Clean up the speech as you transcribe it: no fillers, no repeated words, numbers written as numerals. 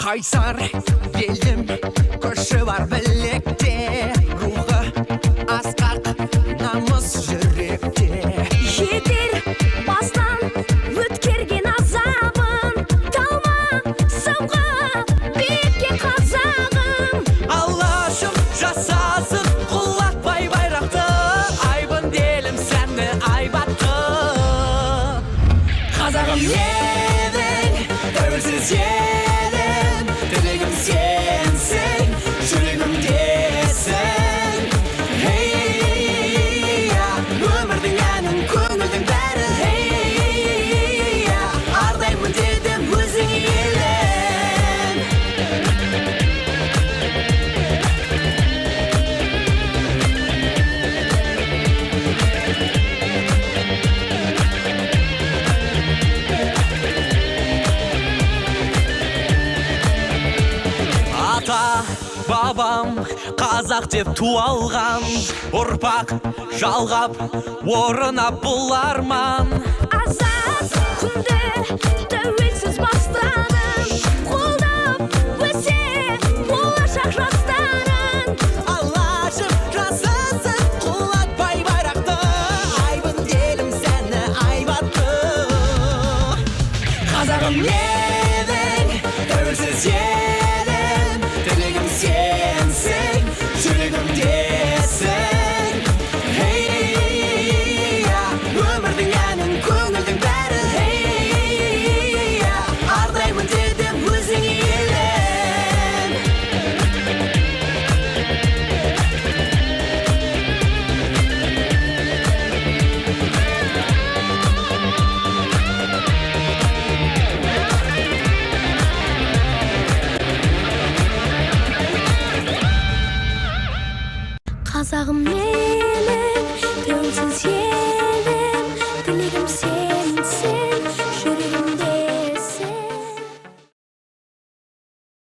Kaysar geldim, koşu var bellekte, ruhu asqaq, namus yürekte. Yeter bastan ötkерген azabın, talma savға бекке қазағым. Allah'ım жасасын, құлатпай байрақты, айбын делім сәнді айбатты. Қазағым едің, тәуелсіз елім, тілегім сенсің, жүрегімдесің. Hey-ya, өмірдің әнін, көңілдің бәрі. Hey-ya, ардаймын дедім өзің елім. Ата, бабам, қазақ деп туалған, ұрпақ жалғап, орына бұл арман. Азат күнде тәуелсіз бастадым, қолдап өсе болашақ жастарын. Алашым жасасын, құлатпай байрақты, айбын делім сәні айбатты. Қазағым едің, тәуелсіз елім, тілегім сенсің, жүрегімдесің. Hey-ya, өмірдің әнін, көңілдің бәрі. Hey-ya, ардаймын дедім өзің елім. Қазағым менің тәуелсіз